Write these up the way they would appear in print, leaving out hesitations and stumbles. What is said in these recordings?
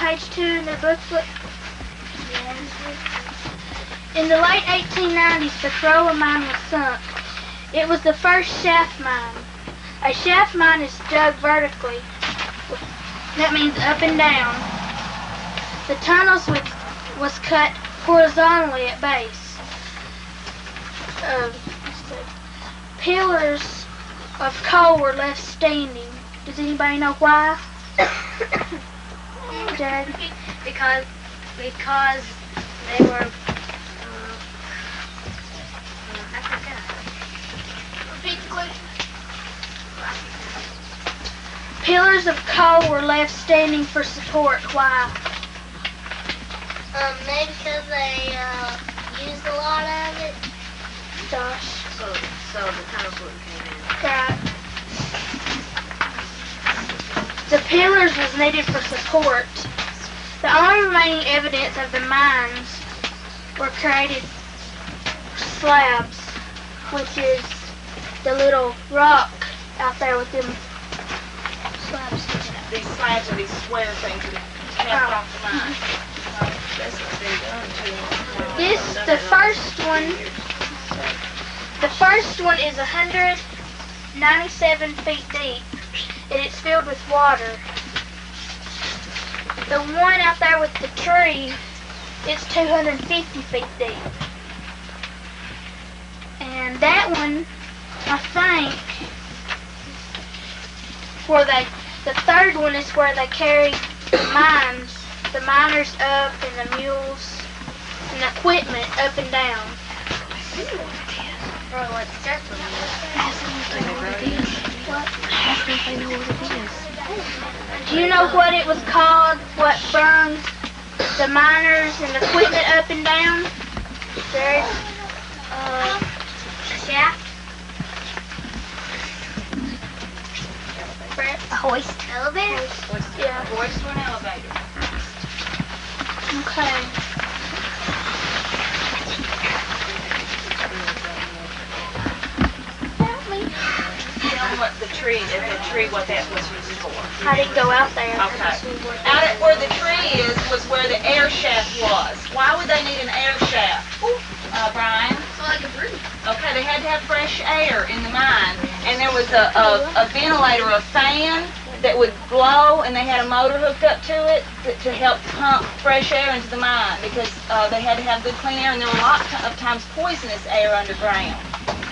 page 2 in the booklet? In the late 1890s, the Corolla mine was sunk. It was the first shaft mine. A shaft mine is dug vertically. That means up and down. The tunnels was cut horizontally at base. Pillars of coal were left standing. Does anybody know why? Jared? Because they were. I forgot. Repeat the question. Pillars of coal were left standing for support. Why? Maybe because they used a lot of it. Josh. So the tunnels wouldn't cave in. Right. The pillars was needed for support. The only remaining evidence of the mines were created slabs, which is the little rock out there with them slabs. These slabs are these square things that kept off the mine. That's what they done to The first one is 197 feet deep, and it's filled with water. The one out there with the tree is 250 feet deep. And that one, I think, the third one is where they carry the miners up and the mules and the equipment up and down. Or what's circling? Do you know what it was called? What brung the miners and the equipment up and down? Jared? Shaft? Brett? A hoist? Elevator? Yeah. Hoist to an elevator. Okay. Tell them what the tree what that was used for. I didn't go out there. Okay. Out at where the tree was where the air shaft was. Why would they need an air shaft, Brian? So like a broom. Okay, they had to have fresh air in the mine, and there was a ventilator, a fan that would blow, and they had a motor hooked up to it to help pump fresh air into the mine because they had to have good clean air, and there were a lot of times poisonous air underground.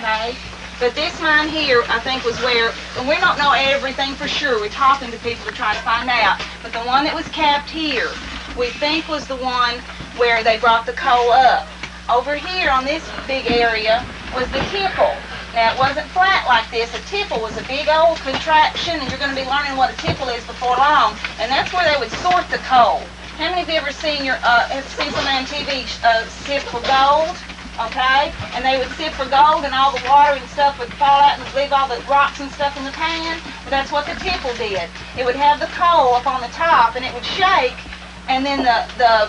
Okay. But this mine here, I think, was where, and we don't know everything for sure. We're talking to people to try to find out. But the one that was capped here, we think was the one where they brought the coal up. Over here on this big area was the tipple. Now, it wasn't flat like this. A tipple was a big old contraption, and you're going to be learning what a tipple is before long. And that's where they would sort the coal. How many of you ever seen somebody on TV sift for gold? Okay, and they would sift for gold, and all the water and stuff would fall out and leave all the rocks and stuff in the pan. Well, that's what the tipple did. It would have the coal up on the top, and it would shake, and then the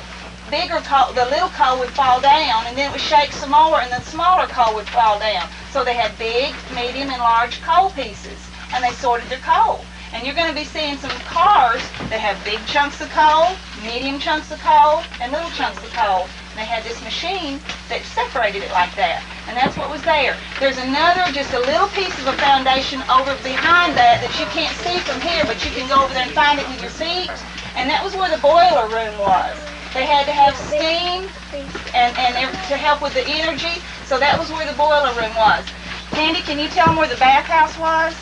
bigger coal, the little coal would fall down, and then it would shake some more, and the smaller coal would fall down. So they had big, medium, and large coal pieces, and they sorted their coal. And you're going to be seeing some cars that have big chunks of coal, medium chunks of coal, and little chunks of coal. They had this machine that separated it like that, and that's what was there. There's another, just a little piece of a foundation over behind that you can't see from here, but you can go over there and find it with your feet, and that was where the boiler room was. They had to have steam and to help with the energy, so that was where the boiler room was. Candy, can you tell them where the bathhouse was?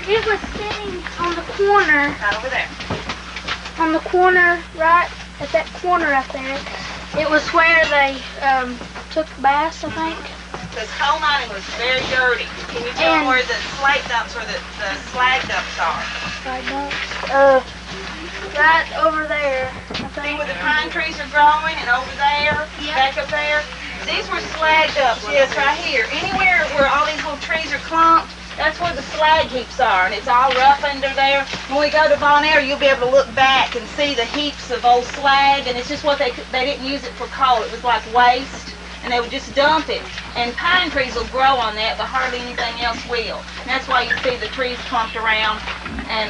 It was sitting on the corner. Right over there. On the corner, right at that corner right there. It was where they took baths, I think. Because coal mining was very dirty. Can you tell them where the slate dumps or the slag dumps are? Right over there. See where the pine trees are growing and over there, back up there? These were slag dumps, yes, right here. Anywhere where all these little trees are clumped, that's where the slag heaps are, and it's all rough under there. When we go to Bon Air, you'll be able to look back and see the heaps of old slag, and it's just what they didn't use it for coal. It was like waste, and they would just dump it. And pine trees will grow on that, but hardly anything else will. And that's why you see the trees clumped around. And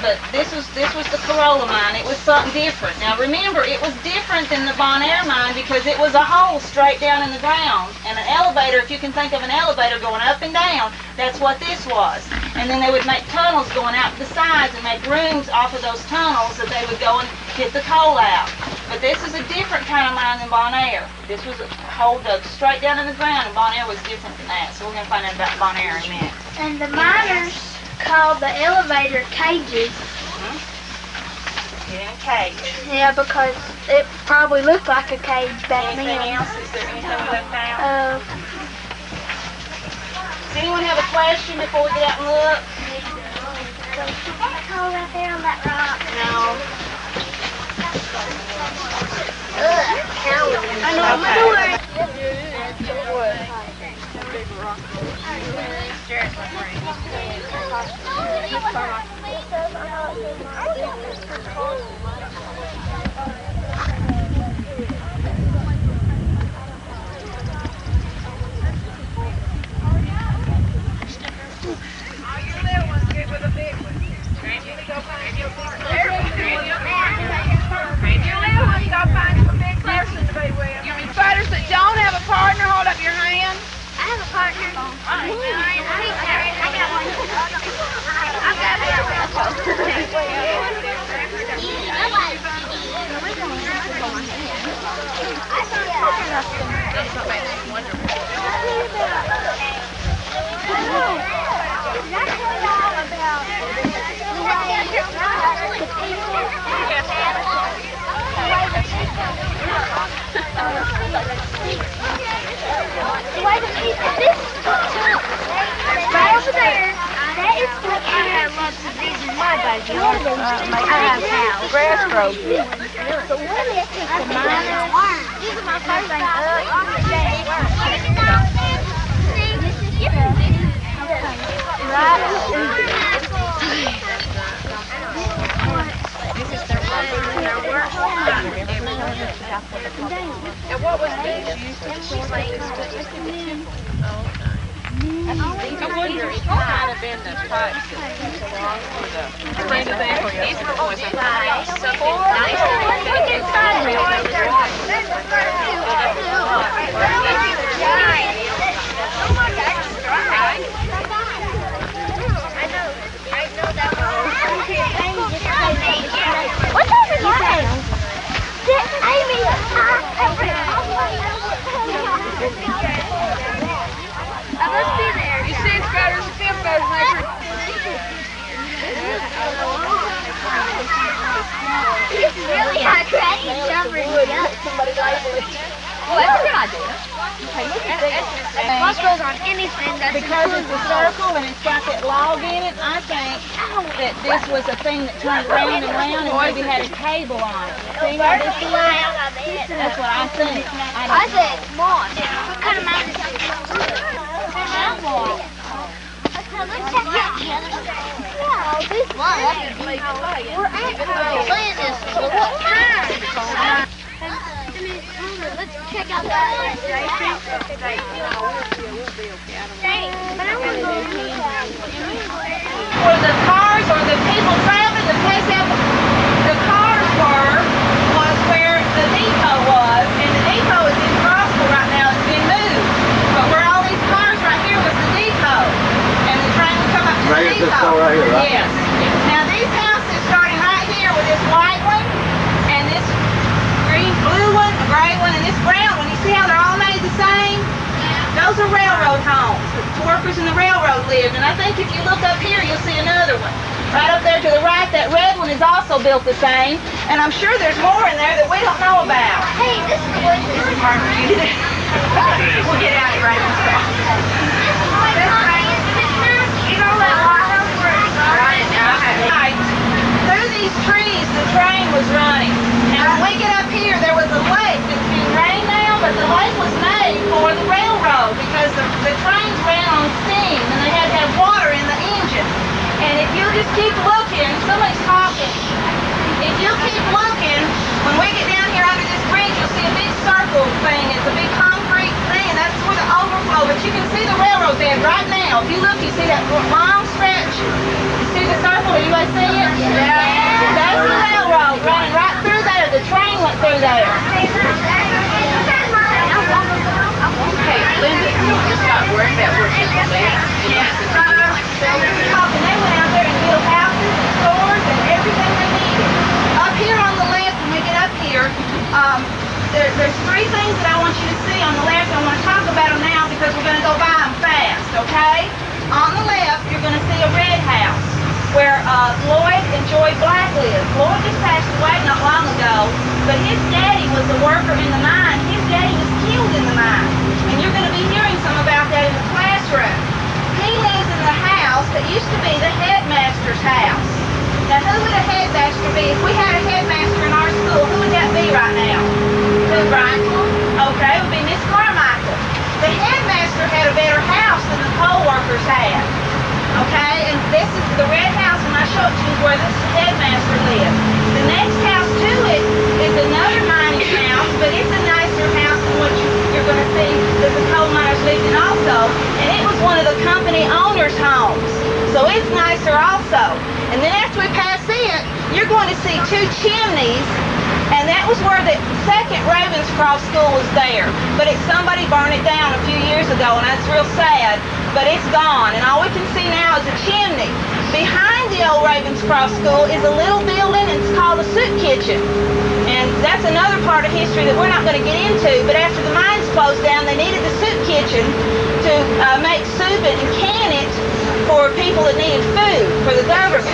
but this was the Corolla mine. It was something different. Now remember, it was different than the Bon Air mine because it was a hole straight down in the ground, and an elevator. If you can think of an elevator going up and down, that's what this was. And then they would make tunnels going out to the sides and make rooms off of those tunnels that they would go and get the coal out. But this is a different kind of mine than Bon Air. This was a hole dug straight down in the ground, and Bon Air was different than that. So we're going to find out about Bon Air in a minute. And the miners called the elevator cages. Get in a cage. Yeah, because it probably looked like a cage back then. Anything else? Is there anything left out? Does anyone have a question before we get out and look? Coal right there on that rock. No. I know. Fighters that don't have a partner, hold up your hand. I have a partner. I got one. Grass growth. These are my first And what was this used to? I wonder if it might have been the pipes that these were always What's over there? Amy, I must be there. You see, it's better as a fifth better than that. It's really hot crazy jumper. Somebody label it. Well, that's a good idea. What goes on anything that's Because it's a circle and it's got that log in it, I think that this was a thing that turned round and round and maybe had a cable on it. See how this is? That's what I think. I said moss. What kind of mountain is it? This one. We're at this. What kind? Let's check out that. For the cars or the people traveling, the place that the cars was where the depot was, and the depot is in Crossville right now. It's been moved, but where all these cars right here was the depot, and the train would come up to the depot. Right here, right? Yes. Now these houses starting right here with this white one, and this blue one, a gray one, and this brown one. You see how they're all made the same? Those are railroad homes. The workers in the railroad lived, and I think if you look up here, you'll see another one. Right up there to the right, that red one is also built the same, and I'm sure there's more in there that we don't know about. Hey, this is the one. This is hard for you to do. We'll get out of here right now. You know that water where it's Right. Through these trees, the train was running. And when we get up here, there was a lake that's being drained now, but the lake was made for the railroad because the trains ran on steam and they had to have water in the engine. And if you just keep looking, somebody's talking. If you keep looking, when we get down here under this bridge, you'll see a big circle thing. It's a big concrete now, if you look, you see that long stretch? You see the circle? Anybody see it? Yeah. That's the railroad running right through there. The train went through there. Hey, Linda, you just got word about where people live. Yeah. And they went out there and built houses and stores and everything they needed. Up here on the left, when we get up here, there's three things that I want you to see on the left. I want to talk about them now because we're going to go by them fast, okay? On the left, you're going to see a red house where Lloyd and Joy Black live. Lloyd just passed away not long ago, but his daddy was a worker in the mine. His daddy was killed in the mine, and you're going to be hearing some about that in the classroom. He lives in the house that used to be the headmaster's house. Now, who would a headmaster be? If we had a headmaster in our school, who would that be right now? Who, Brian? Okay, it would be Miss Carmichael. The headmaster had a better house than the poll workers had. Okay, and this is the red house, and I show it to you where this headmaster lives. The next house to it is another mining house, but it's a nicer house than what you're going to see that the coal miners lived in also. And it was one of the company owners' homes, so it's nicer also. And then after we pass it, you're going to see two chimneys, and that was where the second Ravenscroft School was there. But somebody burned it down a few years ago, and that's real sad, but it's gone. And all we can see now is a chimney. Behind the old Ravenscroft School is a little building, and it's called a soup kitchen. And that's another part of history that we're not going to get into, but after the mines closed down, they needed the soup kitchen to make soup and can it for people that needed food, for the government.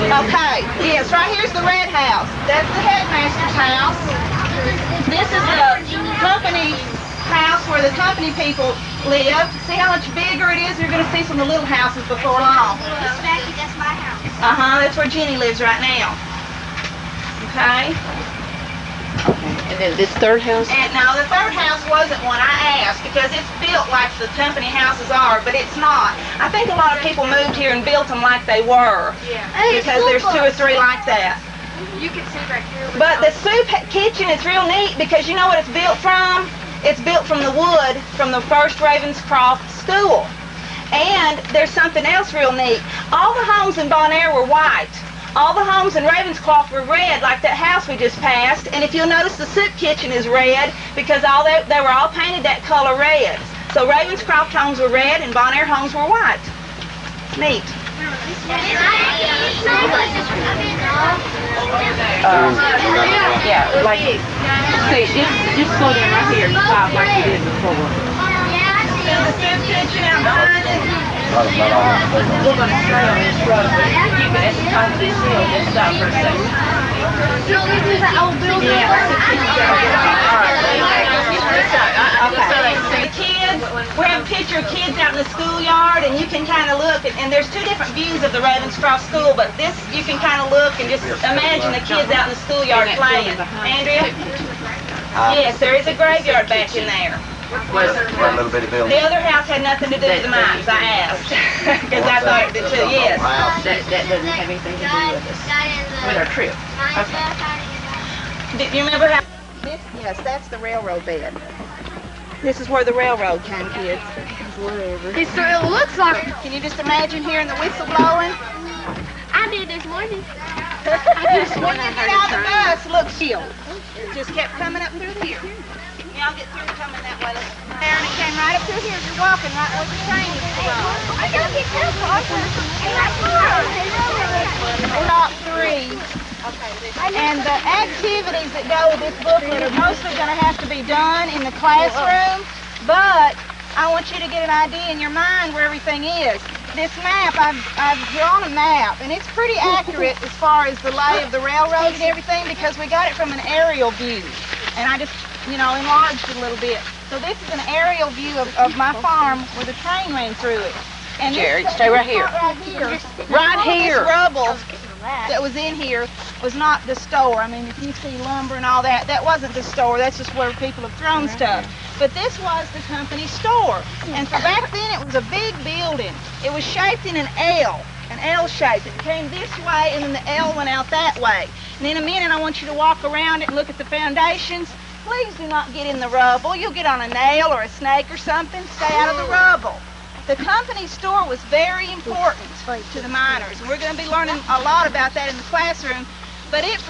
Okay, yes, right here's the red house. That's the headmaster's house. This is the company house where the company people live. See how much bigger it is? You're going to see some of the little houses before long. That's my house. That's where Jenny lives right now. Okay? And then this third house? And now the third house wasn't one I asked because it's built like the company houses are, but it's not. I think a lot of people moved here and built them like they were. Yeah. Because there's two or three like that. You can see back here. But the soup kitchen is real neat because you know what it's built from? It's built from the wood from the first Ravenscroft School. And there's something else real neat. All the homes in Bon Air were white. All the homes in Ravenscroft were red, like that house we just passed. And if you'll notice, the soup kitchen is red because they were all painted that color red. So Ravenscroft homes were red and Bon Air homes were white. Neat. Yeah, like, see, just slow down right here and stop like you did before. The soup kitchen out behind it. We're going to stay on this road. You can at the top of this hill, just stop for a second. This is an old building. Okay. Kids, we have a picture of kids out in the schoolyard, and you can kind of look, and there's two different views of the Ravenscroft School, but this, you can kind of look and just imagine the kids out in the schoolyard playing. Andrea? Yes, there is a graveyard back in there. The other house had nothing to do with the mines, I asked, because I thought it did too, yes. That doesn't have anything to do with us, with our trip. Do you remember how? Yes, that's the railroad bed. This is where the railroad came, kids. It looks like. Can you just imagine hearing the whistle blowing? I did this morning. When you get out of the bus, look, shield. It just kept coming up through here. Y'all get through coming that way. And it came right up through here. You're walking right where the train is to go. I gotta get careful. Top 3. And the activities that go with this booklet are mostly going to have to be done in the classroom, but I want you to get an idea in your mind where everything is. This map, I've drawn a map, and it's pretty accurate as far as the lay of the railroad and everything because we got it from an aerial view, and I just, enlarged it a little bit. So this is an aerial view of my farm where the train ran through it. And Jerry, stay right here. Right here. This rubble that was in here was not the store. I mean, if you see lumber and all that, that wasn't the store. That's just where people have thrown stuff. But this was the company store. And for back then, it was a big building. It was shaped in an L shape. It came this way, and then the L went out that way. And in a minute, I want you to walk around it and look at the foundations. Please do not get in the rubble. You'll get on a nail or a snake or something. Stay out of the rubble. The company store was very important to the miners, and we're going to be learning a lot about that in the classroom, but it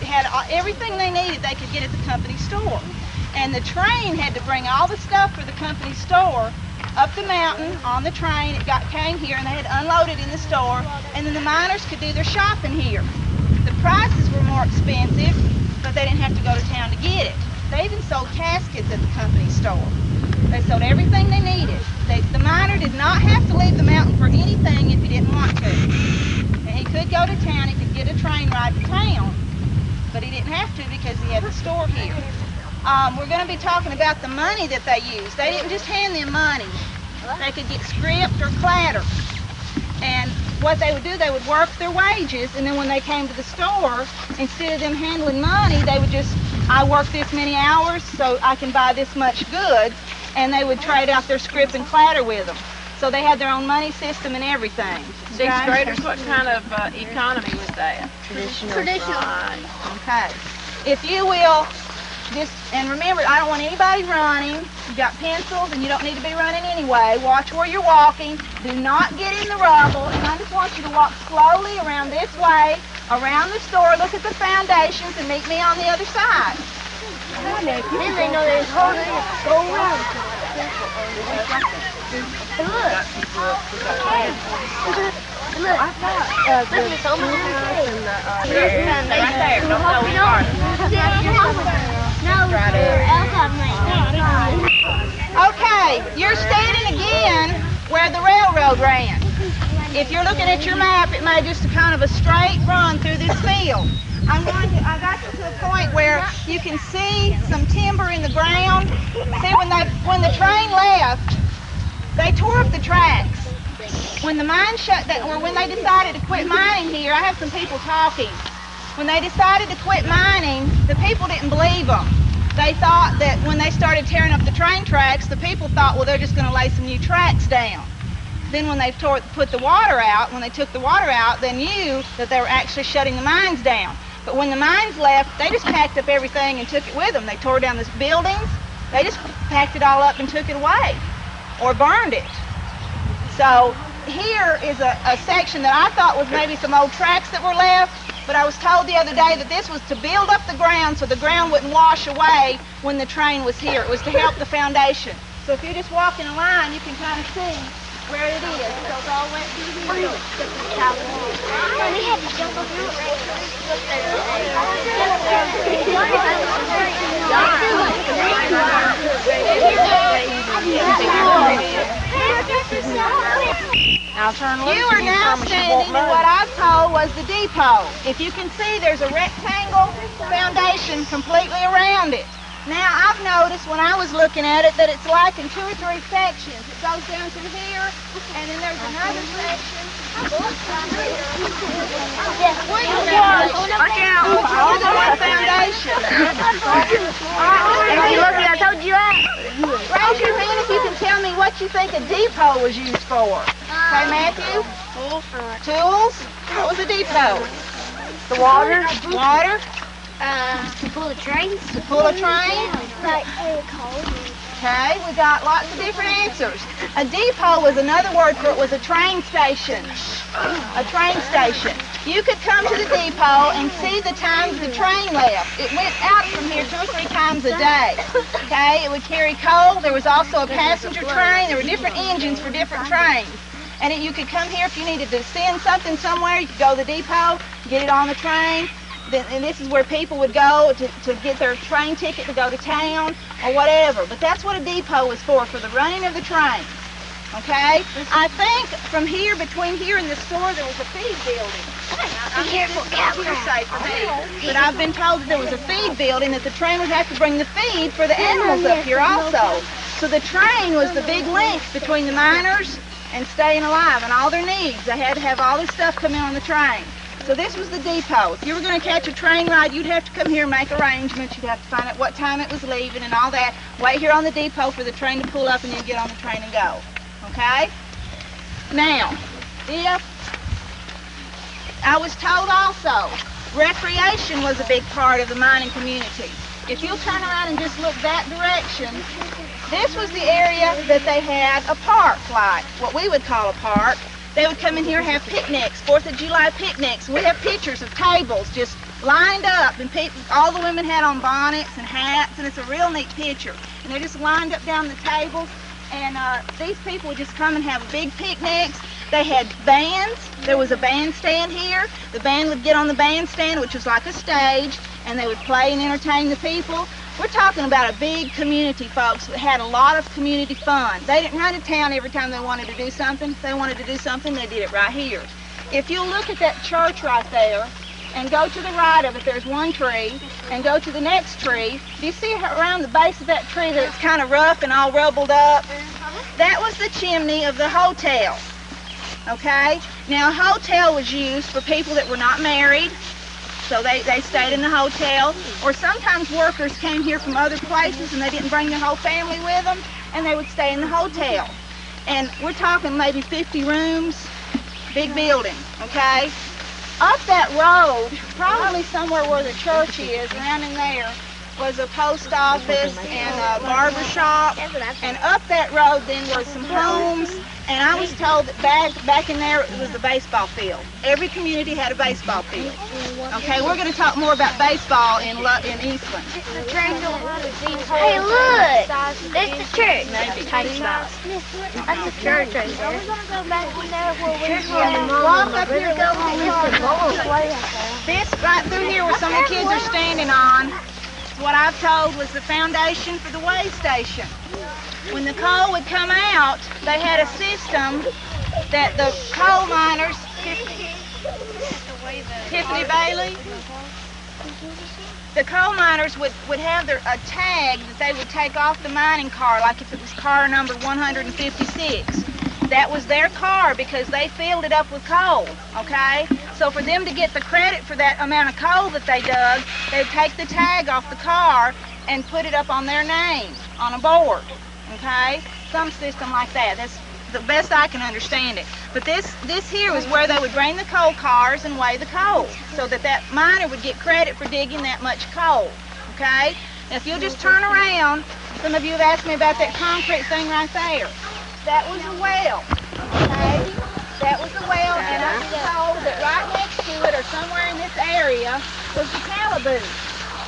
had everything they needed they could get at the company store. And the train had to bring all the stuff for the company store up the mountain on the train. It came here, and they had unloaded in the store, and then the miners could do their shopping here. The prices were more expensive, but they didn't have to go to town to get it. They even sold caskets at the company store. They sold everything they needed. The miner did not have to leave the mountain for anything if he didn't want to. And he could go to town, he could get a train ride to town, but he didn't have to because he had the store here. We're going to be talking about the money that they used. They didn't just hand them money. They could get script or clatter. And what they would do, they would work their wages, and then when they came to the store, instead of them handling money, they would just, I work this many hours so I can buy this much goods, and they would trade out their script and clatter with them. So they had their own money system and everything. Sixth graders, what kind of economy was that? Traditional. Right. Okay. If you will, and remember, I don't want anybody running. You've got pencils, and you don't need to be running anyway. Watch where you're walking. Do not get in the rubble. And I just want you to walk slowly around this way, around the store, look at the foundations, and meet me on the other side. Then they know there's holes in it. Go around. Look, I've got there's so many things. Right there. Don't go far. Okay, you're standing again where the railroad ran. If you're looking at your map, it made just a kind of a straight run through this field. I got you to a point where you can see some timber in the ground. See, when the train left, they tore up the tracks. When the mine shut down, or when they decided to quit mining here, I have some people talking. When they decided to quit mining, the people didn't believe them. They thought that when they started tearing up the train tracks, the people thought, well, they're just going to lay some new tracks down. Then when they put the water out, when they took the water out, they knew that they were actually shutting the mines down. But when the mines left, they just packed up everything and took it with them. They tore down the buildings. They just packed it all up and took it away or burned it. So here is a section that I thought was maybe some old tracks that were left, but I was told the other day that this was to build up the ground so the ground wouldn't wash away when the train was here. It was to help the foundation. So if you just walk in a line, you can kind of see where it is. It goes all the way through here. We had to jump over it right You are now standing in what I told was the depot. If you can see, there's a rectangle foundation completely around it. Now, I've noticed when I was looking at it that it's like in 2 or 3 sections. It goes down through here, and then there's another section. Watch out! All the one foundation. If you look, I told you that. Raise your hand if you can tell me what you think a depot was used for. Okay, Matthew? Tools? What was a depot? The water. Water? To pull the trains. To pull a train? Like Okay, we got lots of different answers. A depot was another word for it, was a train station. A train station. You could come to the depot and see the times the train left. It went out from here 2 or 3 times a day. Okay, it would carry coal. There was also a passenger train. There were different engines for different trains. And you could come here if you needed to send something somewhere. You could go to the depot, get it on the train. And this is where people would go to get their train ticket to go to town or whatever. But that's what a depot is for the running of the train. Okay? I think from here, between here and the store, there was a feed building. Be careful, Hearsay for me. But I've been told that there was a feed building, that the train would have to bring the feed for the animals up here also. So the train was the big link between the miners and staying alive and all their needs. They had to have all this stuff come in on the train. So this was the depot. If you were going to catch a train ride, you'd have to come here and make arrangements. You'd have to find out what time it was leaving and all that. Wait here on the depot for the train to pull up and then get on the train and go. Okay? Now, I was told also, recreation was a big part of the mining community. if you'll turn around and just look that direction, this was the area that they had a park, like what we would call a park. They would come in here and have picnics, 4th of July picnics. We have pictures of tables just lined up, and all the women had on bonnets and hats, and it's a real neat picture. And they're just lined up down the tables, and these people would just come and have big picnics. They had bands. There was a bandstand here. The band would get on the bandstand, which was like a stage, and they would play and entertain the people. We're talking about a big community, folks, that had a lot of community fun. They didn't run to town every time they wanted to do something. If they wanted to do something, they did it right here. If you look at that church right there, and go to the right of it, there's one tree, and go to the next tree. Do you see around the base of that tree that it's kind of rough and all rubbled up? That was the chimney of the hotel. Okay? Now, a hotel was used for people that were not married, so they stayed in the hotel, or sometimes workers came here from other places and they didn't bring their whole family with them, and they would stay in the hotel. And we're talking maybe 50 rooms, big building, okay? Up that road, probably somewhere where the church is, around in there, was a post office and a barber shop. And up that road then were some homes. And I was told that back in there it was a baseball field. Every community had a baseball field. Okay, we're going to talk more about baseball in Eastland. Hey, look! That's the church. Maybe. That's the church right there. We're going to go back in there where we're Walk up here, go This right through here where some of the kids are standing on, what I've told was the foundation for the way station. When the coal would come out, they had a system that the coal miners, Tiffany Bailey, the coal miners would have a tag that they would take off the mining car, like if it was car number 156. That was their car because they filled it up with coal, okay? So for them to get the credit for that amount of coal that they dug, they'd take the tag off the car and put it up on their name on a board, okay? Some system like that. That's the best I can understand it. But this here was where they would bring the coal cars and weigh the coal so that miner would get credit for digging that much coal, okay? Now if you'll just turn around, some of you have asked me about that concrete thing right there. That was a well, okay? That was a well, and I was told that right next to it, or somewhere in this area, was the calaboose.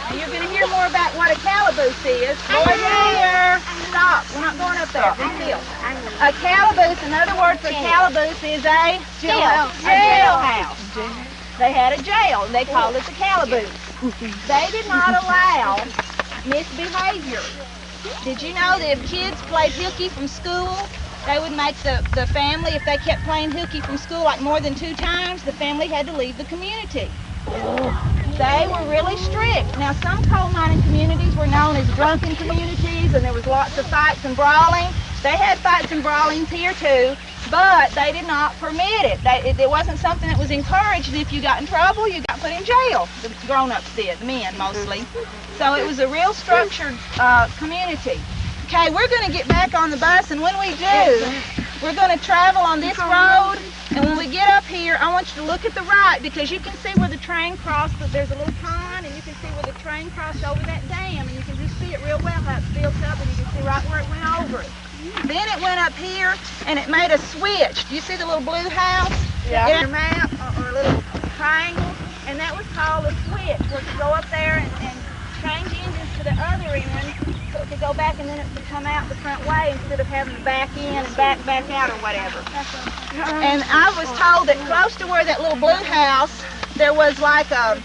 Now you're going to hear more about what a calaboose is. Boy, here! Stop, we're not going up there, be still. A calaboose, another word for calaboose is a jailhouse. They had a jail, and they called it the calaboose. They did not allow misbehavior. Did you know that if kids played hooky from school, they would make the family, if they kept playing hooky from school like more than 2 times, the family had to leave the community. They were really strict. Now some coal mining communities were known as drunken communities, and there was lots of fights and brawling. They had fights and brawlings here too, but they did not permit it. It wasn't something that was encouraged. If you got in trouble, you got put in jail. The grown-ups did, the men mostly. So it was a real structured community. Okay, we're going to get back on the bus, and when we do, we're going to travel on this road, and when we get up here, I want you to look at the right, because you can see where the train crossed. There's a little pond, and you can see where the train crossed over that dam, and you can just see it real well how it's built up, and you can see right where it went over it. Then it went up here, and it made a switch. Do you see the little blue house? Yeah. In a map, or a little triangle, and that was called a switch, where it could go up there and change engines to the other end, so it could go back and then it could come out the front way instead of having to back in and back out or whatever. And I was told that close to where that little blue house, there was like a,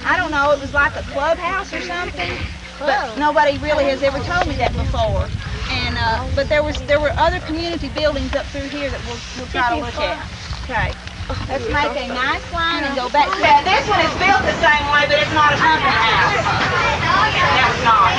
I don't know, it was like a clubhouse or something, but nobody really has ever told me that before. And but there were other community buildings up through here that we'll try to look at. Okay. Let's make a nice line and go back to that. This one is built the same way, but it's not a pumpkin house. That's not.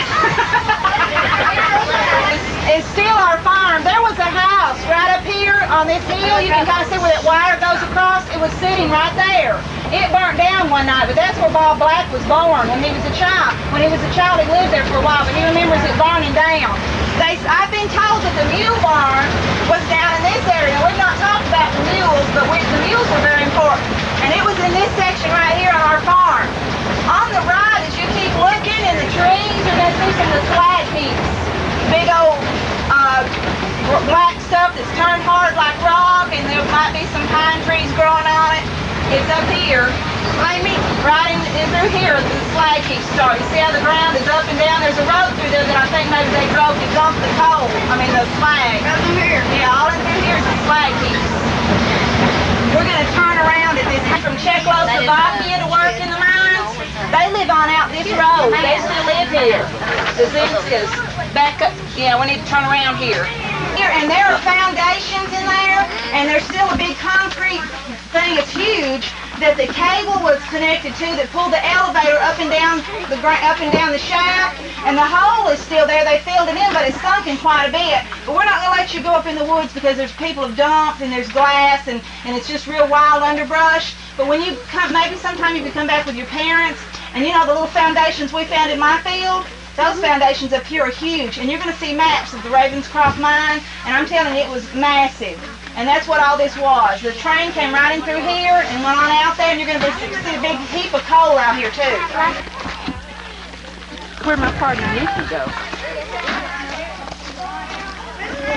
It's still our farm. There was a house right up here on this hill. You can kind of see where that wire goes across. It was sitting right there. It burnt down one night, but that's where Bob Black was born when he was a child. When he was a child, he lived there for a while, but he remembers it burning down. I've been told that the mule barn was down in this area. We've not talked about the mules, but the mules were very important. And it was in this section right here on our farm. On the right, as you keep looking in the using the slag heaps. Big old black stuff that's turned hard like rock, and there might be some pine trees growing on it. It's up here. Right in through here, the slag heaps start. You see how the ground is up and down? There's a road through there that I think maybe they drove to dump the coal. I mean the slag. Right through here. Yeah, all in through here is the slag heaps. We're going to turn around at this from Czechoslovakia to work in the mines. They live on out this road. They still live here. The Zinskas. Back up. Yeah, we need to turn around here. And there are foundations in there, and there's still a big concrete thing. It's huge that the cable was connected to that pulled the elevator up and down the shaft, and the hole is still there. They filled it in, but it's sunken quite a bit. But we're not going to let you go up in the woods because there's people have dumped and there's glass and it's just real wild underbrush. But when you come, maybe sometime you can come back with your parents, and you know the little foundations we found in my field. Those foundations up here are huge, and you're going to see maps of the Ravenscroft mine, and I'm telling you, it was massive. And that's what all this was. The train came right in through here and went on out there, and you're going to see a big heap of coal out here, too. Where'd my party Nikki go?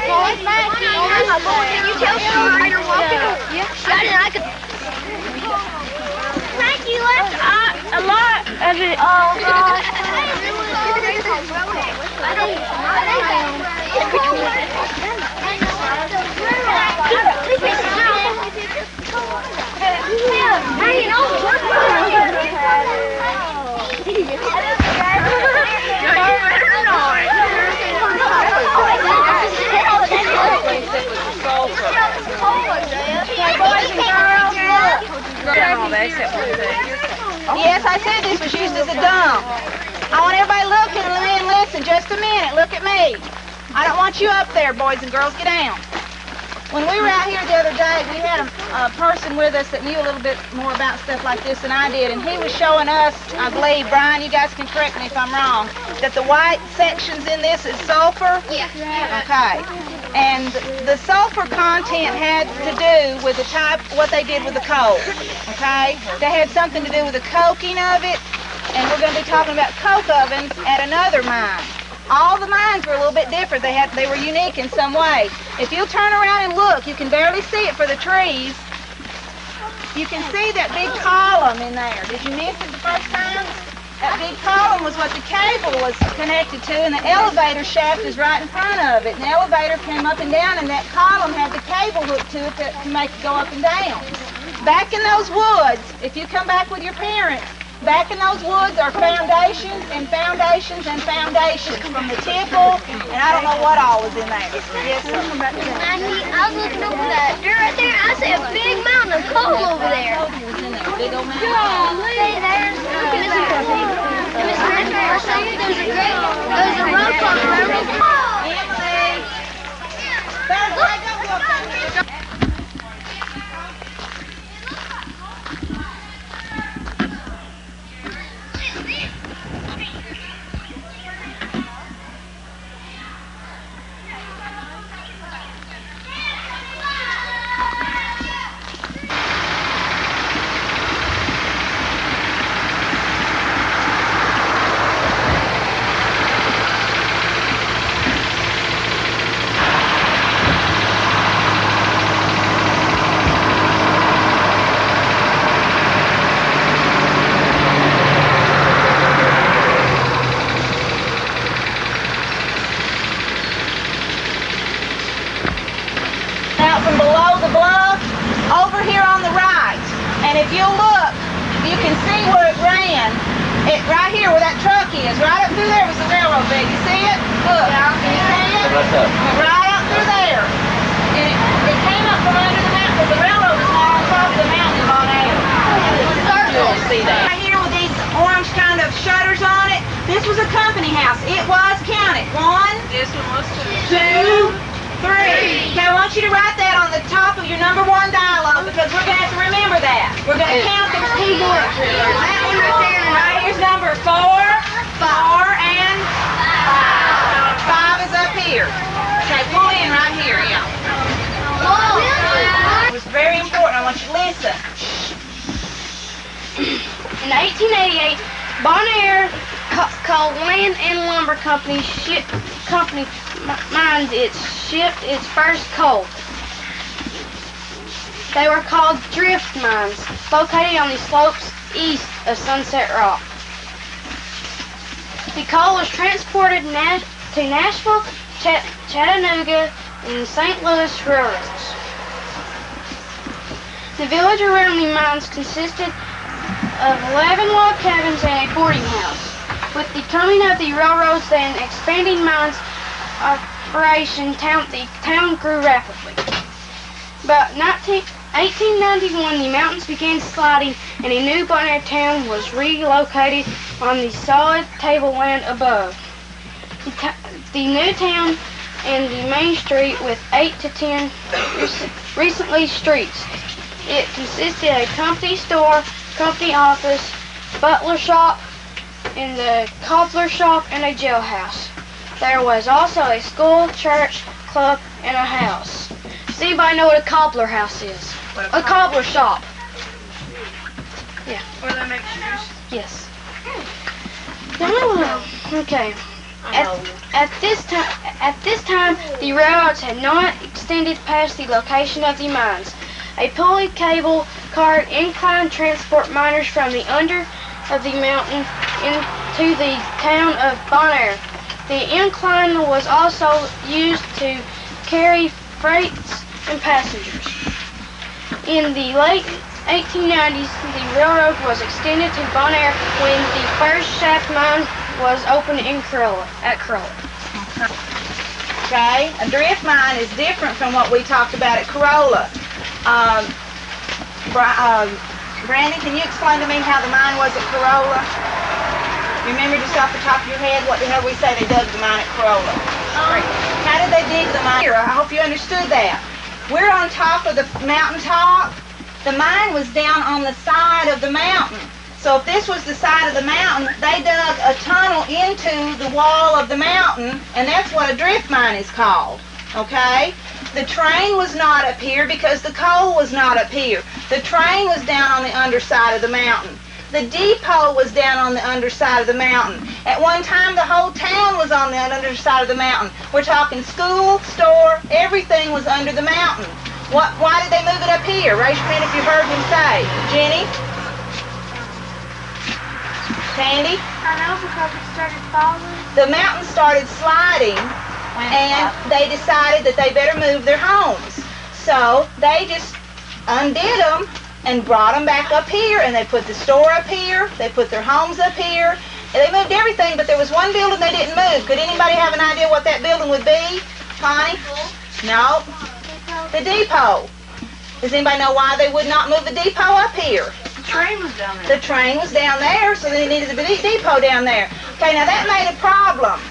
Can you tell Sean you're walking? Yeah. I could. Frankie left a lot of it. Oh, gosh. Yes, I said this was used as a dump. I want everybody looking and listen just a minute. Look at me. I don't want you up there, boys and girls. Get down. When we were out here the other day, we had a person with us that knew a little bit more about stuff like this than I did, and he was showing us, I believe, Brian, you guys can correct me if I'm wrong, that the white sections in this is sulfur? Yeah. Okay. And the sulfur content had to do with the type, what they did with the coal, okay? They had something to do with the coking of it, and we're going to be talking about coke ovens at another mine. All the mines were a little bit different. They were unique in some way. If you'll turn around and look, you can barely see it for the trees. You can see that big column in there. Did you miss it the first time? That big column was what the cable was connected to, and the elevator shaft is right in front of it. And the elevator came up and down, and that column had the cable hooked to it to make it go up and down. Back in those woods, if you come back with your parents, back in those woods are foundations and foundations and foundations from the tipple, and I don't know what all was in there. Yes, sir. I was looking over that dirt right there, and I see a big mountain of coal over there. Big old mountain. Golly, there's Miss Smith, I'll show you. There's a rope on the railroad. Emily! Look! From below the bluff, over here on the right. And if you'll look, you can see where it ran. Right here where that truck is. Right up through there was the railroad bed. You see it? Look. Yeah. Can you see it? Right up through there. And it came up from under the mountain because the railroad was not on top of the mountain in Monaco. You'll see that. Right here with these orange kind of shutters on it, this was a company house. It was counted. 1, This one was 2, 3. Okay, I want you to write that on the top of your #1 dialogue because we're going to have to remember that. We're going to count these people. That one right there. Right here's number 4, 4, and 5 is up here. Okay, pull in right here, yeah. It was very important. I want you to listen. In 1888, Bonaire called Land and Lumber Company mines it shipped its first coal. They were called drift mines, located on the slopes east of Sunset Rock. The coal was transported to Nashville, Chattanooga, and St. Louis railroads. The village around the mines consisted of 11 log cabins and a boarding house. With the coming of the railroads and expanding mines operation, the town grew rapidly. About 1891, the mountains began sliding, and a new Bon Air town was relocated on the solid tableland above. The new town and the main street with 8 to 10 recently streets. It consisted of a company store, company office, butler shop, and the cobbler shop, and a jailhouse. There was also a school, church, club, and a house. Does anybody know what a cobbler house is? A cobbler shop. Yeah. Where they make shoes? Yes. Okay. At this time, the railroads had not extended past the location of the mines. A pulley cable car incline transport miners from the under of the mountain into the town of Bon Air. The incline was also used to carry freights and passengers. In the late 1890s, the railroad was extended to Bon Air when the first shaft mine was opened at Corolla. Okay, a drift mine is different from what we talked about at Corolla. Brandy, can you explain to me how the mine was at Corolla? You remember just off the top of your head what the hell we say they dug the mine at Corolla? How did they dig the mine? I hope you understood that. We're on top of the mountaintop. The mine was down on the side of the mountain. So if this was the side of the mountain, they dug a tunnel into the wall of the mountain, and that's what a drift mine is called. Okay? The train was not up here because the coal was not up here. The train was down on the underside of the mountain. The depot was down on the underside of the mountain. At one time, the whole town was on the underside of the mountain. We're talking school, store, everything was under the mountain. Why did they move it up here? Raise your hand if you heard him say. Jenny? Sandy? I know because it started falling. The mountain started sliding, and they decided that they better move their homes. So they just undid them and brought them back up here, and they put the store up here, they put their homes up here, and they moved everything, but there was one building they didn't move. Could anybody have an idea what that building would be? Connie? No? The depot. Does anybody know why they would not move the depot up here? The train was down there. The train was down there, so they needed the depot down there. Okay, now that made a problem.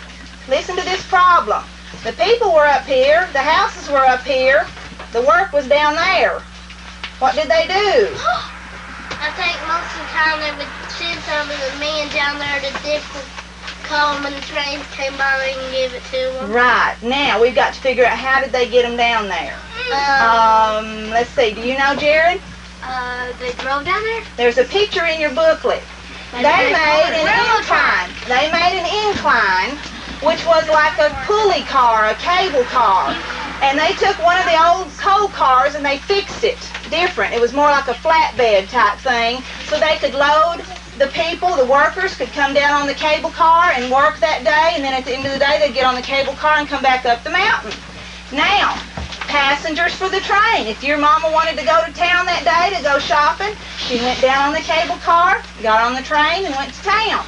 Listen to this problem. The people were up here, the houses were up here, the work was down there. What did they do? I think most of the time they would send some of the men down there to dig the coal when the trains came by and gave it to them. Right. Now we've got to figure out how did they get them down there. Let's see. Do you know, Jared? They drove down there? There's a picture in your booklet. They made an incline. They made an incline, which was like a pulley car, a cable car. And they took one of the old coal cars and they fixed it different. It was more like a flatbed type thing, so they could load the people, the workers could come down on the cable car and work that day, and then at the end of the day they'd get on the cable car and come back up the mountain. Now, passengers for the train. If your mama wanted to go to town that day to go shopping, she went down on the cable car, got on the train, and went to town.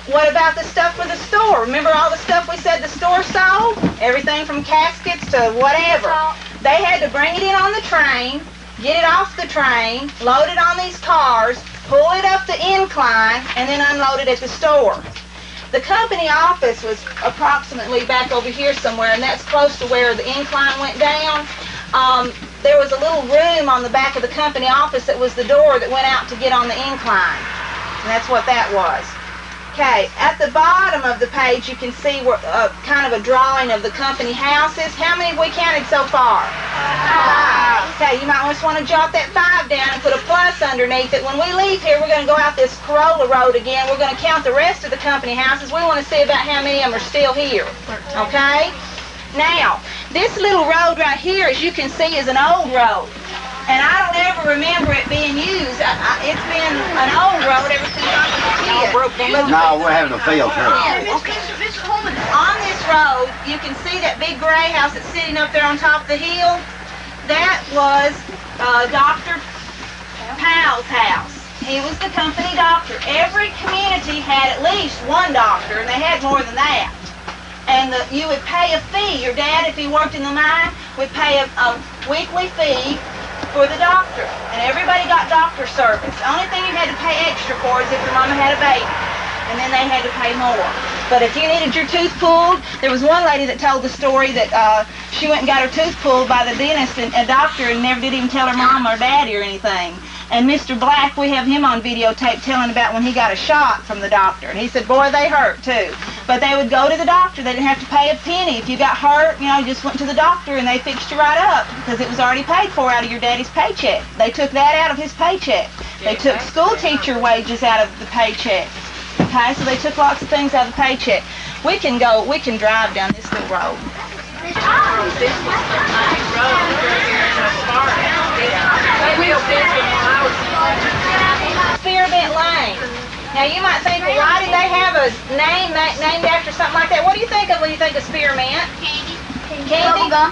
What about the stuff for the store? Remember all the stuff we said the store sold? Everything from caskets to whatever. They had to bring it in on the train, get it off the train, load it on these cars, pull it up the incline, and then unload it at the store. The company office was approximately back over here somewhere, and that's close to where the incline went down. There was a little room on the back of the company office that was the door that went out to get on the incline. And that's what that was. Okay, at the bottom of the page you can see kind of a drawing of the company houses. How many have we counted so far? 5. Okay, you might just want to jot that 5 down and put a plus underneath it. When we leave here, we're going to go out this Corolla Road again. We're going to count the rest of the company houses. We want to see about how many of them are still here. Okay? Now, this little road right here, as you can see, is an old road. And I don't ever remember it being used. It's been an old road ever since I was a kid. No, we're having a field trip. On this road, you can see that big gray house that's sitting up there on top of the hill. That was Dr. Powell's house. He was the company doctor. Every community had at least one doctor, and they had more than that. And you would pay a fee. Your dad, if he worked in the mine, would pay a weekly fee for the doctor, and everybody got doctor service. The only thing you had to pay extra for is if your mama had a baby, and then they had to pay more. But if you needed your tooth pulled, there was one lady that told the story that she went and got her tooth pulled by the dentist and a doctor and never did even tell her mama or daddy or anything. And Mr. Black, we have him on videotape telling about when he got a shot from the doctor. And he said, boy, they hurt too. But they would go to the doctor. They didn't have to pay a penny. If you got hurt, you know, you just went to the doctor and they fixed you right up because it was already paid for out of your daddy's paycheck. They took that out of his paycheck. They took school teacher wages out of the paycheck. Okay, so they took lots of things out of the paycheck. We can drive down this little road. This was the main road here in Sparta. They built this one when I was in Spearmint Lane. Now you might think, well, why did they have a name named after something like that? What do you think of when you think of spearmint? Candy. Gum.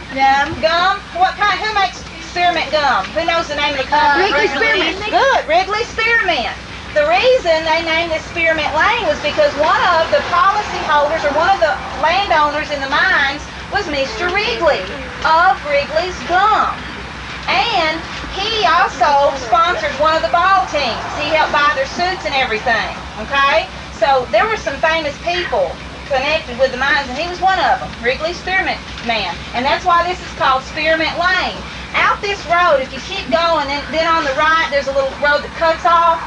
Gum. What kind? Who makes spearmint gum? Who knows the name of the company? Wrigley Spearmint. Good. Wrigley Spearmint. The reason they named this Spearmint Lane was because one of the policy holders or one of the landowners in the mines was Mr. Wrigley of Wrigley's Gum. And he also sponsored one of the ball teams. He helped buy their suits and everything, okay? So there were some famous people connected with the mines, and he was one of them, Wrigley Spearmint Man. And that's why this is called Spearmint Lane. Out this road, if you keep going, then on the right, there's a little road that cuts off.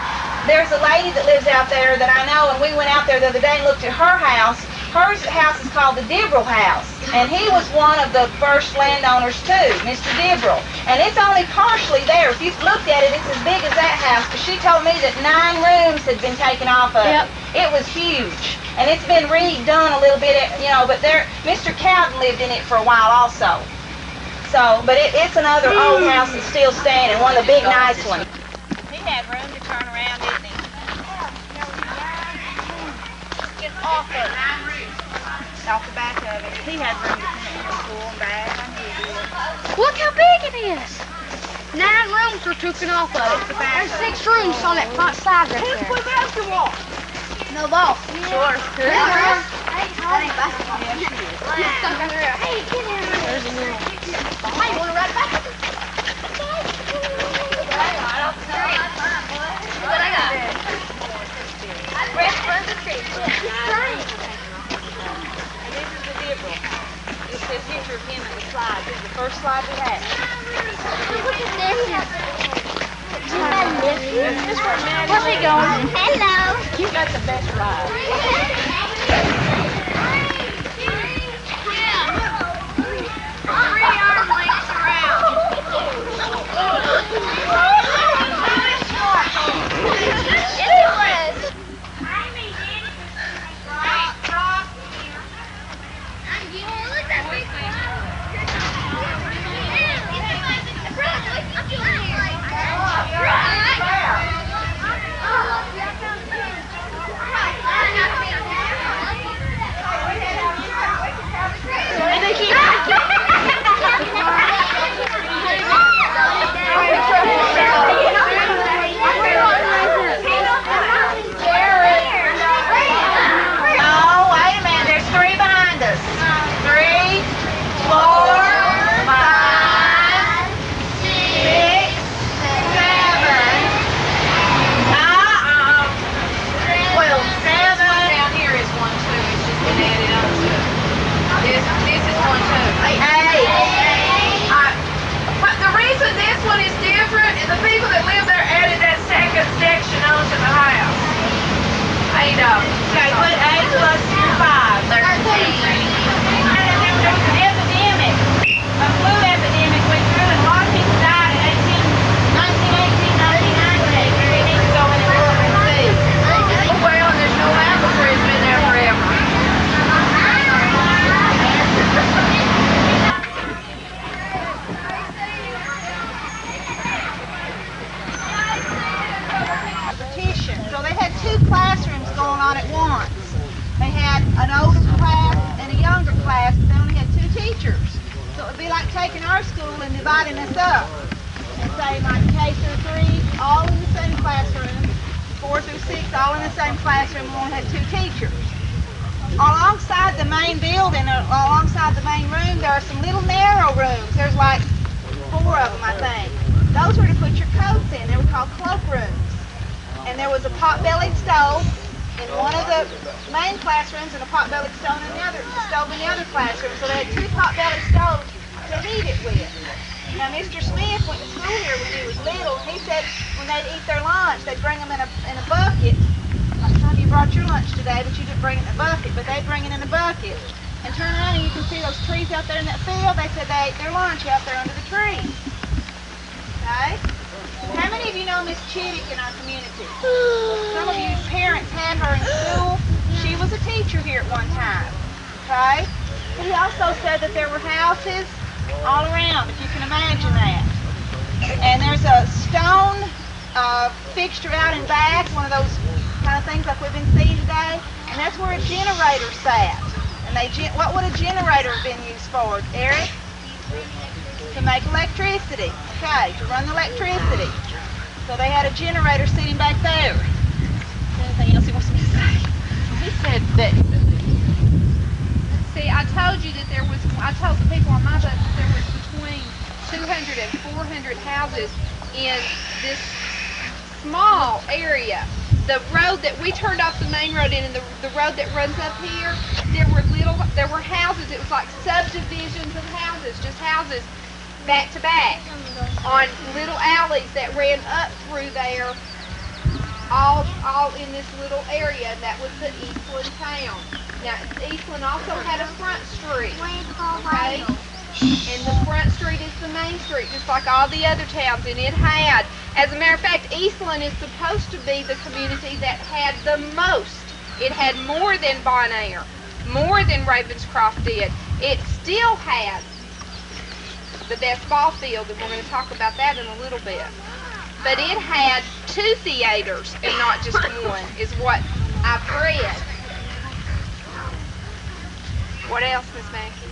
There's a lady that lives out there that I know, and we went out there the other day and looked at her house. Her house is called the Dibrell House, and he was one of the first landowners too, Mr. Dibrell. And it's only partially there. If you've looked at it, it's as big as that house, but she told me that 9 rooms had been taken off of it. It was huge, and it's been redone a little bit, you know, but Mr. Cowden lived in it for a while also. So, but it's another old house that's still standing, one of the big nice ones. He had room to turn around, didn't he? Get off of it. Off the back of it. He had room to come in and pull them back. I knew he did. Look how big it is. 9 rooms were taken off of it. There's 6 rooms on that front side right there. Play basketball. No ball. Sure. Hey, you want to ride back? What I got? It's a picture of him in the slide. This is the first slide we had. Where's he going? Hello. You got the best ride. So it would be like taking our school and dividing us up. And say like K through 3, all in the same classroom, 4 through 6, all in the same classroom, we only had 2 teachers. Alongside the main building, or alongside the main room, there are some little narrow rooms. There's like 4 of them, I think. Those were to put your coats in. They were called cloak rooms. And there was a pot-bellied stove in one of the main classrooms and a pot-bellied stove in the other classroom. So they had 2 pot-bellied stoves to heat it with. Now, Mr. Smith went to school here when he was little, and he said when they'd eat their lunch, they'd bring them in a bucket. Like, son, you brought your lunch today, but you didn't bring it in a bucket, but they'd bring it in a bucket. And turn around and you can see those trees out there in that field. They said they ate their lunch out there under the trees. Okay? How many of you know Miss Chittick in our community? Some of you parents had her in school. She was a teacher here at one time. Okay? He also said that there were houses all around, if you can imagine that. And there's a stone fixture out in back, one of those kind of things like we've been seeing today, and that's where a generator sat. And what would a generator have been used for, Eric? To make electricity. Okay, to run the electricity. So they had a generator sitting back there. Anything else he wants me to say? He said that. See, I told you that I told the people on my bus that there was between 200 and 400 houses in this small area. The road that we turned off the main road in, and the road that runs up here, there were houses. It was like subdivisions of houses, just houses back to back on little alleys that ran up through there, all in this little area, and that was the Eastland town. Now, Eastland also had a front street, okay? And the front street is the main street, just like all the other towns, and it had, as a matter of fact, Eastland is supposed to be the community that had the most. It had more than Bon Air, more than Ravenscroft did. It still has the best ball field, and we're going to talk about that in a little bit. But it had 2 theaters and not just one, is what I've read. What else, Miss Mackey?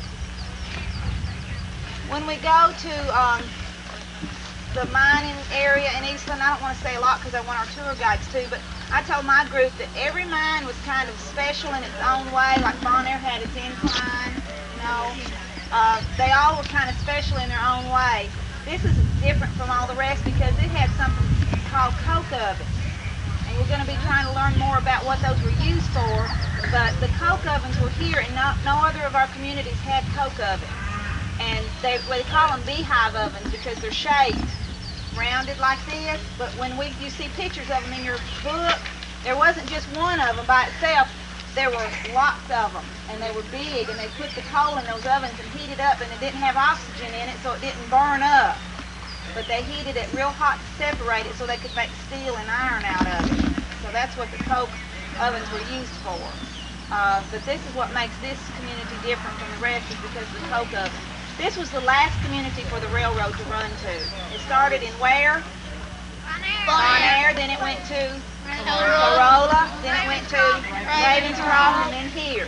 When we go to the mining area in Eastland, I don't want to say a lot because I want our tour guides to, but I told my group that every mine was kind of special in its own way, like Bon Air had its incline, you know. They all were kind of special in their own way. This is different from all the rest because it had something called coke ovens. And we're going to be trying to learn more about what those were used for, but the coke ovens were here, and no other of our communities had coke ovens. And they call them beehive ovens because they're shaped, rounded like this, but when you see pictures of them in your book, there wasn't just one of them by itself. There were lots of them, and they were big, and they put the coal in those ovens and heated up, and it didn't have oxygen in it, so it didn't burn up. But they heated it real hot to separate it so they could make steel and iron out of it. So that's what the coke ovens were used for. But this is what makes this community different from the rest, is because of the coke oven. This was the last community for the railroad to run to. It started in where? Bon Air, then it went to Corolla, then it went to Ravenscroft, and then here.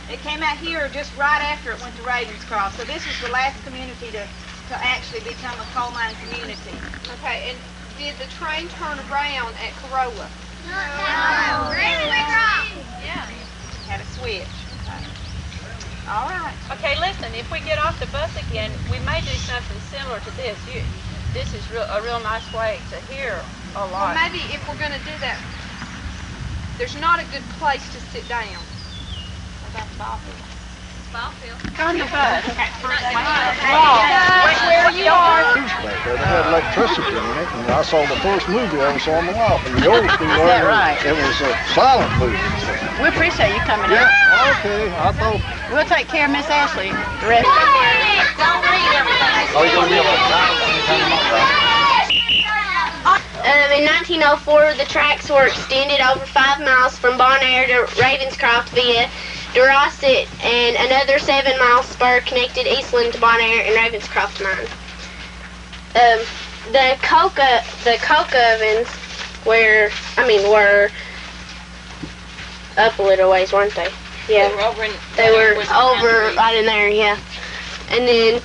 It came out here just right after it went to Ravenscroft. So this was the last community to actually become a coal mine community. Okay, and did the train turn around at Corolla? No. Yeah. Had a switch. All right. Okay, listen, if we get off the bus again, we may do something similar to this. This is a real nice way to hear a lot. Well, maybe if we're going to do that, there's not a good place to sit down. What about the ball field? On the bus. Where you are. Back there, they had electricity in it, and I saw the first movie I ever saw in my life. And the old school, it was a silent movie. We appreciate you coming Yeah, okay, I thought. We'll take care of Miss Ashley. The rest of Don't read everything. Oh, you're gonna be able to In 1904, the tracks were extended over 5 miles from Bon Air to Ravenscroft via Dorset, and another 7-mile spur connected Eastland to Bon Air and Ravenscroft mine. The coke ovens were up a little ways, weren't they? Yeah. They were over right in there, yeah. And then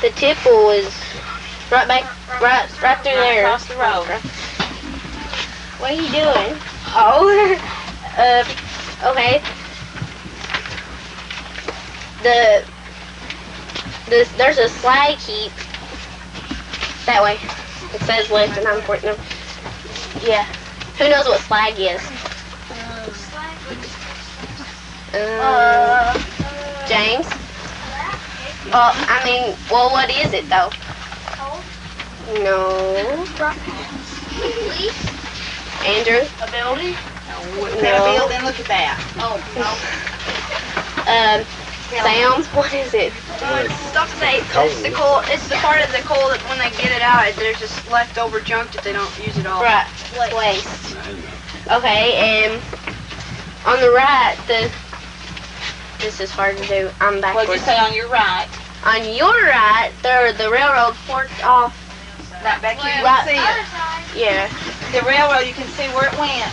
The tipple was right through there. Across the road. What are you doing? Oh, okay. There's a slag heap that way. It says left, and I'm pointing. Yeah. Who knows what slag is? James? Well, what is it though? No. Andrew? A building? No. A building, look at that. Sam, what is it? Stuff it's the part of the coal that when they get it out, there's just leftover junk that they don't use at all. Right. Waste. Okay, and on the right, this is hard to do. I'm backwards. What'd you say on your right? On your right, the railroad forked off. Right back here. Right. Yeah. The railroad, you can see where it went.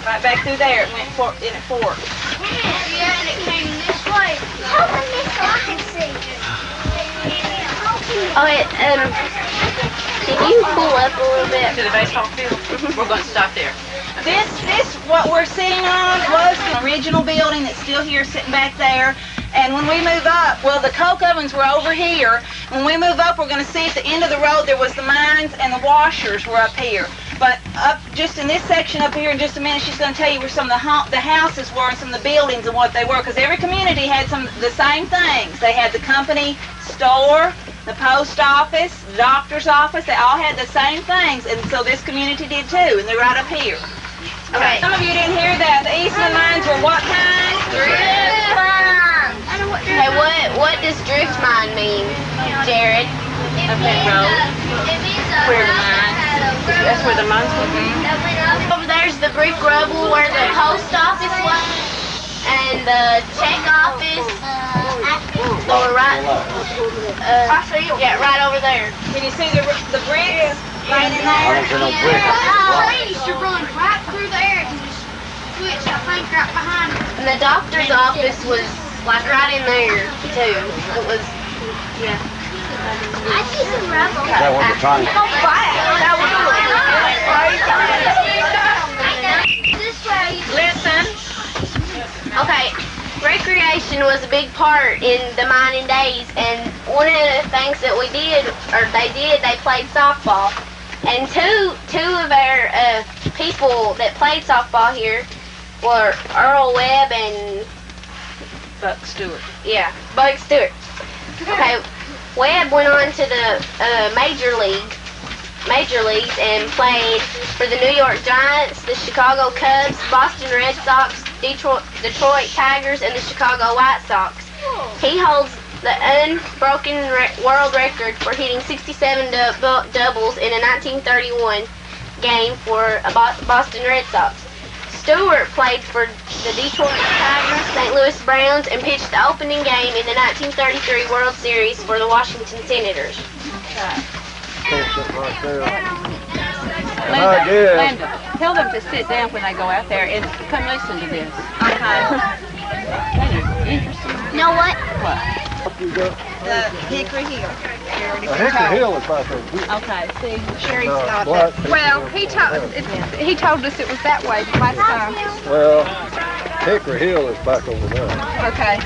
Right back through there, it went forked. Yeah, and it came this way. Hold on this so I can see. Okay, can you pull up a little bit? To the baseball field. We're going to stop there. This, what we're sitting on was the original building that's still here sitting back there. And when we move up, well, the coke ovens were over here. When we move up, we're going to see at the end of the road there was the mines and the washers were up here. But up just in this section up here in just a minute, she's going to tell you where some of the houses were and some of the buildings and what they were. Because every community had the same things. They had the company store, the post office, the doctor's office. They all had the same things. And so this community did too. And they're right up here. Okay. Some of you didn't hear that. The Eastman mines were what kind? Drift mine. Hey, what does drift mine mean, Jared? Where the mines? That's where the mines would be. Over there's the brick rubble where the post office was, and the check office. Or right. Yeah, right over there. Can you see the bricks right in there? I used to run right through there and just switch, I think, right behind it. And the doctor's office was like right in there too. It was, yeah. I see some rubble. Is that what they're trying to Listen. Okay, recreation was a big part in the mining days, and one of the things that they played softball. And two of our people that played softball here were Earl Webb and Buck Stewart. Yeah, Buck Stewart. Okay, Webb went on to the major leagues and played for the New York Giants, the Chicago Cubs, Boston Red Sox, Detroit Tigers, and the Chicago White Sox. He holds the unbroken world record for hitting 67 doubles in a 1931 game for Boston Red Sox. Stewart played for the Detroit Tigers, St. Louis Browns, and pitched the opening game in the 1933 World Series for the Washington Senators. right there? Linda, tell them to sit down when they go out there and come listen to this. Okay. Interesting. You know what? What? The Hickory Hill. Hickory Hill is right there. Okay, see. Sherry's got that. Well, he told us it was that way last time. Well, Hickory Hill is back over there. Okay.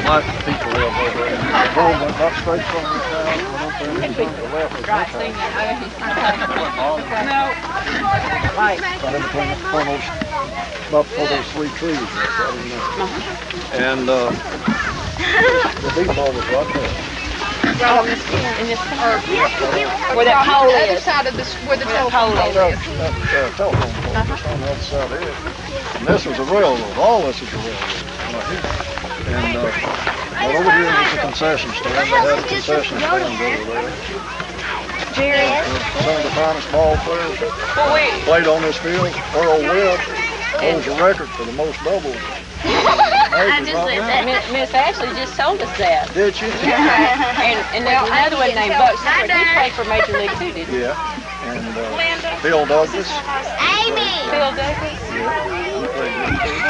Lots of people live over there. The road went up straight from this house, went up there, and to the left was Right, this see, house. no. Right. Right in between those, up for those three trees right there, you know. And the depot was right there. In this corner. Where that pole The other is. side of this, where the telephone pole That is. telephone pole just on the other side of it. And this was a railroad. All this is a railroad. Right here. And right over here was a concession stand. They had a concession stand over there. Jerry. Some of the finest ball players that played on this field. Earl Webb holds a record for the most doubles. I just said that. Miss Ashley just told us that. Did you? And there's another one named Buck Stewart. He played for Major League too, didn't he? Yeah. And Phil Douglas. Amy! Phil Douglas. Yeah, he played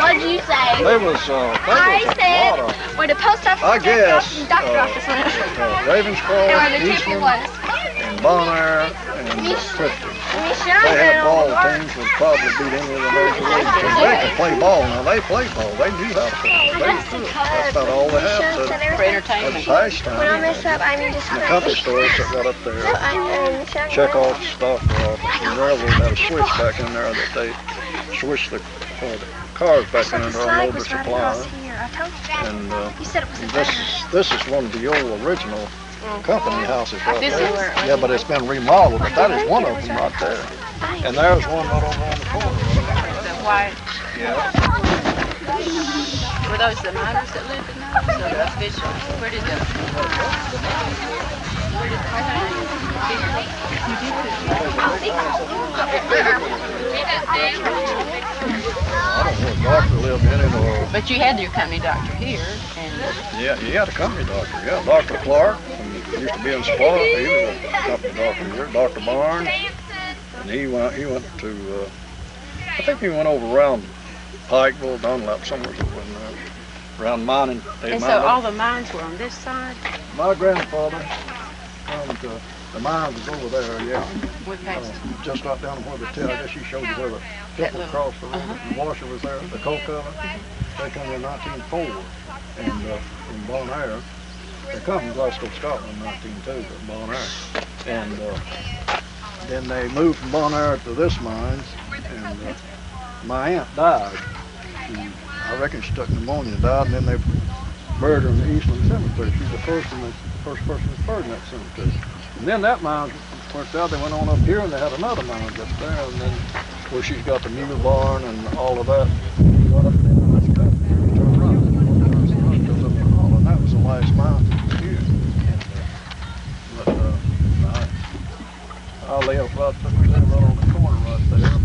What'd you say? There was a lot of, Where the post office I guess, doctor office went. Ravenscroft, Eastland, and Bon Air, and Clifton. They had ball teams would probably beat any of the major league teams. They could play ball. Now they play ball. They knew how to play. They was good. That's about all they had to. For entertainment. That's pastime. When I mess up, I need to And the country stores that got up there, Chekhov's stock office, and railroad had a switch back in there that they switched the cars back in under unload their supply. And this is one of the old original company houses right there. Yeah, but it's been remodeled, but that is one of them right there. And there's one right over on the corner. The white. Yeah. Were those the miners that lived in those? Or the officials? Where did the... I don't know if doctor lived in it or... But you had your company doctor here, and... Yeah, he had a company doctor. Yeah, Dr. Clark, who used to be in Sparta. He was a company doctor here. Dr. Barnes, and he went to, I think he went over around Pikeville, Dunlap, somewhere around mining. And so all the mines were on this side? My grandfather owned the mines was over there, yeah. Just right down where the I guess she showed you where the people across the road, the washer was there, the coal oven. They come in 1904, and in Bon Air. They come from Glasgow, Scotland in 1902, but Bon Air. And then they moved from Bon Air to this mines, and my aunt died. I reckon she took pneumonia and died, and then they buried her in the Eastland Cemetery. She's the first person that's buried in that cemetery. And then that mine worked out, they went on up here, and they had another mine up there, and then where she's got the mule barn and all of that. Right up there, and that was the last mine here. But I live right on the corner right there.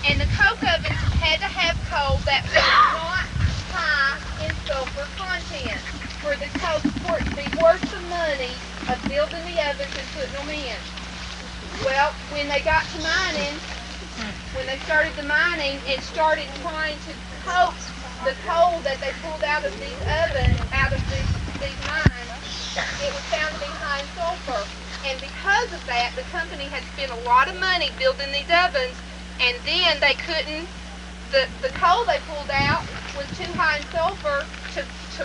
And the coke ovens had to have coal that was not high in sulfur content for the coke for it to be worth the money of building the ovens and putting them in. Well, when they got to mining, when they started the mining, it started trying to coat the coal that they pulled out of these ovens, out of these mines. It was found to be high in sulfur. And because of that, the company had spent a lot of money building these ovens. And then they couldn't, the coal they pulled out was too high in sulfur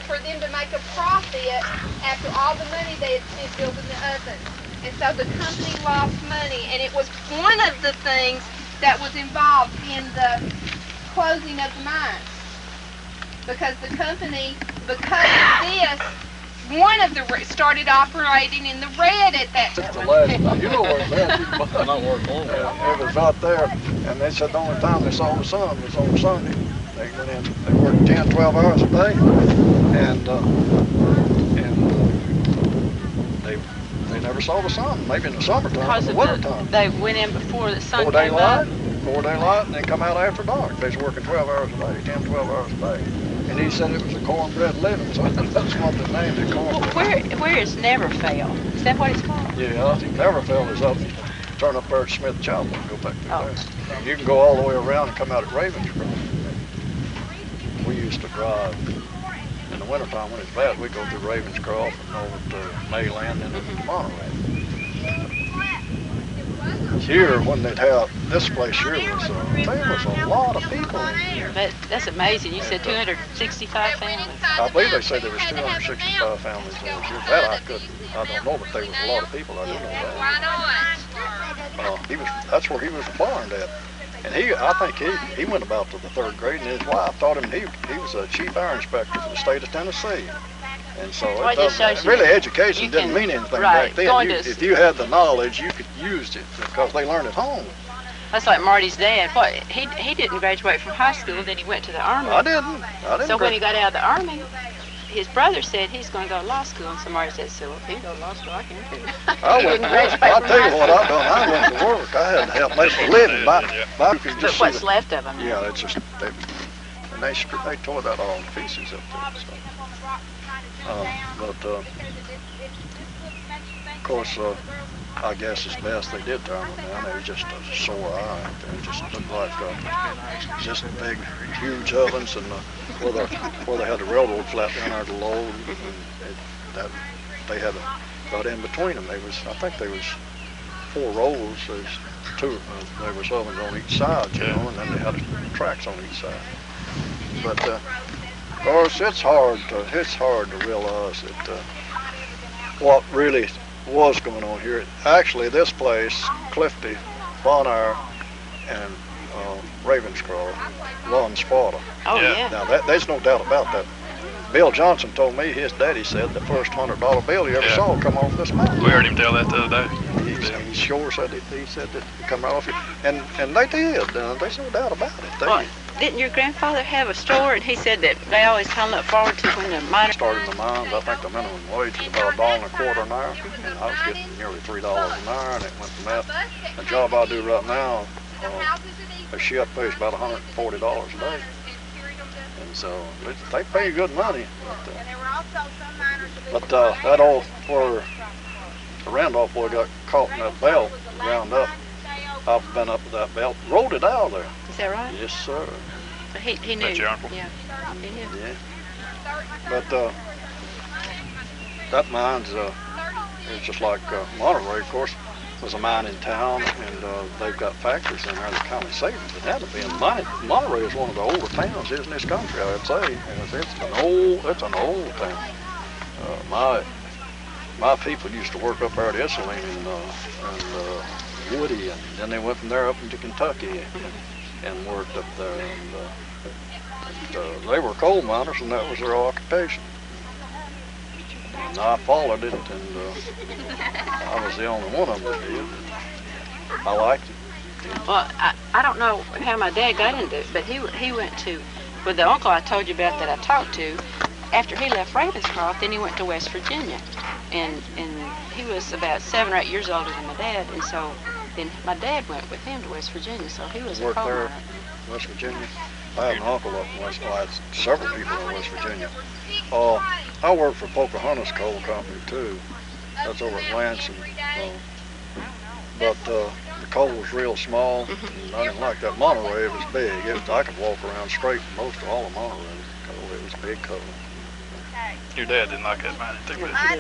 for them to make a profit after all the money they had spent building the ovens. And so the company lost money, and it was one of the things that was involved in the closing of the mines. Because the company, because of this, one of the started operating in the red at that time. That's the last time. You know where it's at. It was right there, and they said the only time they saw the sun was on Sunday. They went in, they worked 10, 12 hours a day, and they never saw the sun. Maybe in the summertime, in the wintertime. They went in before the sun 4 day came light, up. 4 day light, and then come out after dark. They was working 12 hours a day, 10, 12 hours a day. And he said it was a cornbread living, so that's what they named it, cornbread. Where is Neverfail? Is that what it's called? Yeah, Neverfail is up, turn up there at Smith Chapel and go back through there. You can go all the way around and come out at Ravenscroft. We used to drive, in the wintertime when it's bad, we'd go through Ravenscroft and over to Mayland and into Monterey. Here, when they'd have, this place here was, there was a lot of people in here. That's amazing. You said 265 families. I believe they said there was 265 families in here. That I don't know, but there was a lot of people. I do know that. That's where he was born at. And I think he went about to the 3rd grade, and his wife taught him, he was a chief air inspector for the state of Tennessee. And so really education didn't mean anything back then. If you had the knowledge, you could use it because they learned at home. That's like Marty's dad. What, he didn't graduate from high school, then he went to the Army. I didn't. So when he got out of the Army, his brother said he's going to go to law school, and somebody said, so if he can go to law school, I can too. I'll tell you what I've done. I went to work. I had to help make a living. But what's left of them? Yeah, it's just, and they tore that all to pieces up there. So. Of course, I guess it's best they did tear them down. They were just a sore eye. They just looked like just big, huge ovens, and where they had the railroad flat down there to load, and they had right in between them. I think there was 4 rows. There's 2. There was ovens on each side, you know, and then they had tracks on each side. But of course, it's hard to realize that what really was going on here. Actually, this place, Clifty, Bonaire, and Ravenscroft run Sparta. Oh, yeah. Now, there's no doubt about that. Bill Johnson told me his daddy said the first $100 bill he ever saw come off this mountain. We heard him tell that the other day. He sure said he said that it come right off here. And they did. There's no doubt about it. Well, didn't your grandfather have a store, and he said that they always kind of look forward to when the miners started in the mines? I think the minimum wage was about $1.25 an hour, and I was getting nearly $3 an hour, and it went from that. The job I do right now, a shift pays about $140 a day, and so they pay good money. But that old where the Randolph boy got caught in that belt, ground up. I've been up to that belt, rode it out of there. Is that right? Yes, sir. So he knew. That's your uncle? Yeah, he knew. Yeah. But that mine's it's just like Monterey, of course, was a mine in town, and they've got factories in there that kind of saved it. It had to be. And Monterey is one of the older towns in this country, I'd say. It's an old town. My people used to work up there at Iselin and Woody, and then they went from there up into Kentucky and worked up there. And they were coal miners, and that was their occupation. And I followed it, and I was the only one of them that did. I liked it. Well, I don't know how my dad got into it, but he went to, with the uncle I told you about that I talked to, after he left Ravenscroft, then he went to West Virginia. And he was about 7 or 8 years older than my dad, and so then my dad went with him to West Virginia, so he was a coal miner. West Virginia. I had an uncle up in West Virginia. I had several people in West Virginia. I worked for Pocahontas Coal Company too. That's over at Lansing. But the coal was real small, and I didn't like that. Monterey was big. I could walk around straight most of all of Monterey coal. It was big coal. Your dad didn't like that mining too much. I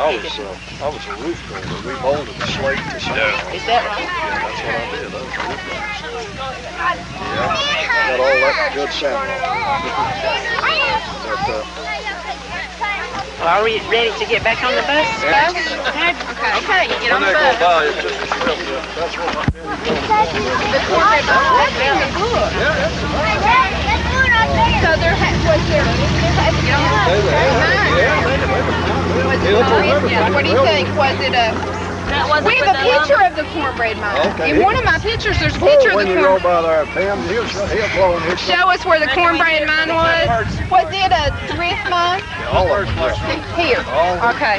was a roof builder. We molded the slate to something. Yeah. Is that right? Yeah, that's what I did. I was a roof builder. Yeah, got all that good sand. Well, are we ready to get back on the bus? Yeah. Okay, you get on the When they bus. go by, it's just a strip. That's what my So there was there. What do you think? Was it a? We have a picture of the cornbread mine. Okay. In one of my pictures, there's a picture of when the you roll cornbread. by there, Pam, he'll blow in his. Show us where the cornbread mine was. Was it a drift mine? All of them. Here. Okay.